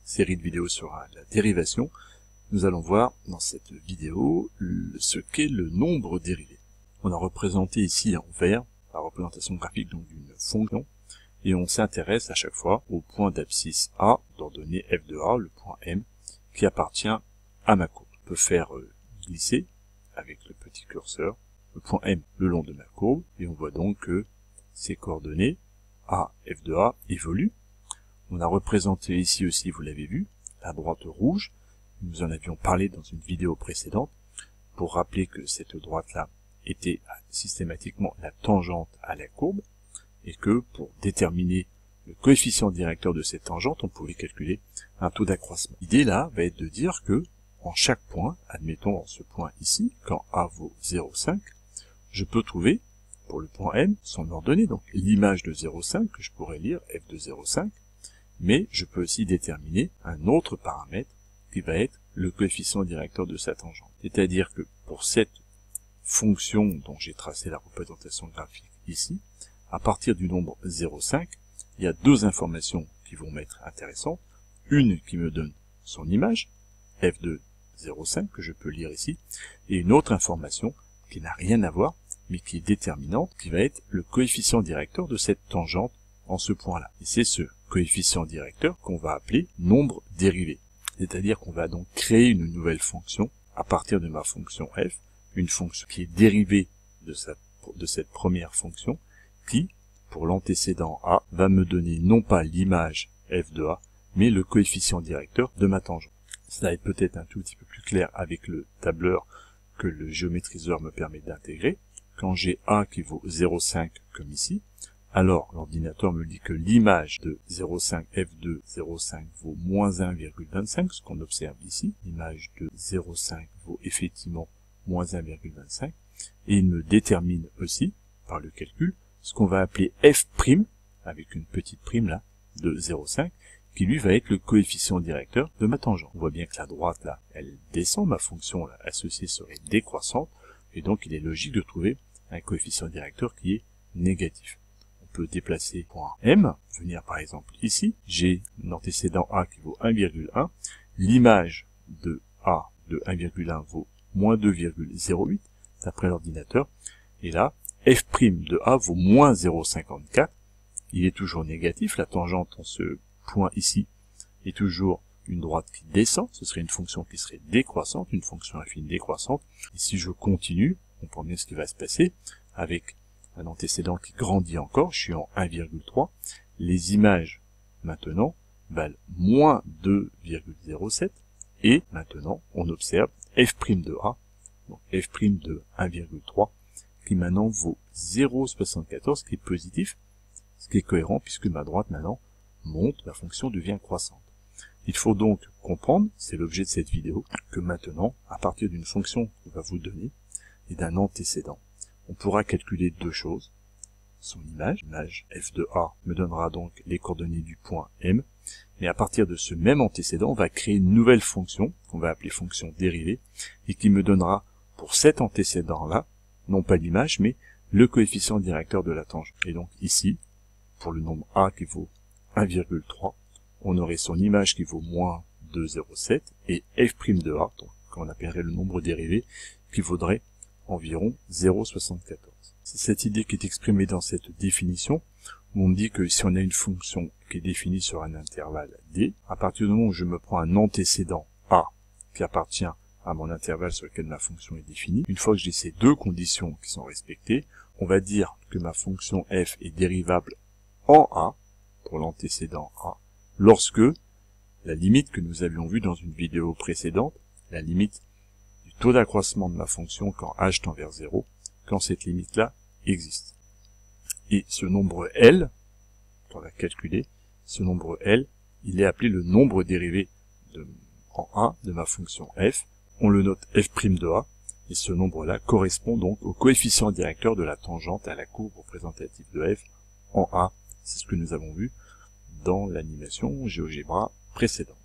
série de vidéos sur la dérivation, nous allons voir dans cette vidéo ce qu'est le nombre dérivé. On a représenté ici en vert la représentation graphique d'une fonction et on s'intéresse à chaque fois au point d'abscisse A d'ordonnée f de A, le point M, qui appartient à ma courbe. On peut faire glisser avec le petit curseur le point M le long de ma courbe et on voit donc que ces coordonnées A, f de A évoluent. On a représenté ici aussi, vous l'avez vu, la droite rouge. Nous en avions parlé dans une vidéo précédente pour rappeler que cette droite-là était systématiquement la tangente à la courbe et que pour déterminer le coefficient directeur de cette tangente, on pouvait calculer un taux d'accroissement. L'idée là va être de dire que en chaque point, admettons dans ce point ici, quand A vaut 0,5, je peux trouver pour le point M son ordonnée, donc l'image de 0,5 que je pourrais lire f de 0,5, mais je peux aussi déterminer un autre paramètre qui va être le coefficient directeur de sa tangente. C'est-à-dire que pour cette fonction dont j'ai tracé la représentation graphique ici, à partir du nombre 0,5, il y a deux informations qui vont m'être intéressantes. Une qui me donne son image, f de 0,5, que je peux lire ici, et une autre information qui n'a rien à voir, mais qui est déterminante, qui va être le coefficient directeur de cette tangente en ce point-là. Et c'est ce coefficient directeur qu'on va appeler nombre dérivé. C'est-à-dire qu'on va donc créer une nouvelle fonction à partir de ma fonction f, une fonction qui est dérivée de cette première fonction, qui, pour l'antécédent a, va me donner non pas l'image f de a, mais le coefficient directeur de ma tangente. Ça va être peut-être un tout petit peu plus clair avec le tableur que le géométriseur me permet d'intégrer. Quand j'ai a qui vaut 0,5 comme ici, alors l'ordinateur me dit que l'image de 0,5 f de 0,5 vaut moins 1,25, ce qu'on observe ici. L'image de 0,5 vaut effectivement moins 1,25, et il me détermine aussi, par le calcul, ce qu'on va appeler f', avec une petite prime là, de 0,5, qui lui va être le coefficient directeur de ma tangente. On voit bien que la droite là, elle descend, ma fonction là, associée serait décroissante, et donc il est logique de trouver un coefficient directeur qui est négatif. On peut déplacer point M, venir par exemple ici, j'ai un antécédent A qui vaut 1,1, l'image de A de 1,1 vaut moins 2,08, d'après l'ordinateur, et là, f' de A vaut moins 0,54, il est toujours négatif, la tangente en ce point ici est toujours une droite qui descend, ce serait une fonction qui serait décroissante, une fonction affine décroissante, et si je continue, on comprend bien ce qui va se passer, avec un antécédent qui grandit encore, je suis en 1,3, les images maintenant valent moins 2,07, et maintenant on observe f' de A, donc f' de 1,3, qui maintenant vaut 0,74, ce qui est positif, ce qui est cohérent puisque ma droite maintenant monte, la fonction devient croissante. Il faut donc comprendre, c'est l'objet de cette vidéo, que maintenant, à partir d'une fonction qu'on va vous donner et d'un antécédent, on pourra calculer deux choses. Son image, l'image f de A me donnera donc les coordonnées du point M, mais à partir de ce même antécédent, on va créer une nouvelle fonction, qu'on va appeler fonction dérivée, et qui me donnera pour cet antécédent-là, non pas l'image, mais le coefficient directeur de la tangente. Et donc ici, pour le nombre A qui vaut 1,3, on aurait son image qui vaut moins 2,07 et f' de A, donc qu'on appellerait le nombre dérivé, qui vaudrait environ 0,74. C'est cette idée qui est exprimée dans cette définition, où on me dit que si on a une fonction qui est définie sur un intervalle D, à partir du moment où je me prends un antécédent A qui appartient à mon intervalle sur lequel ma fonction est définie, une fois que j'ai ces deux conditions qui sont respectées, on va dire que ma fonction f est dérivable en A, pour l'antécédent A, lorsque la limite que nous avions vue dans une vidéo précédente, la limite du taux d'accroissement de ma fonction quand h tend vers 0, quand cette limite-là existe. Et ce nombre L, on va calculer, ce nombre L, il est appelé le nombre dérivé en A de ma fonction f, on le note f' de A, et ce nombre-là correspond donc au coefficient directeur de la tangente à la courbe représentative de f en A. C'est ce que nous avons vu dans l'animation GeoGebra précédente.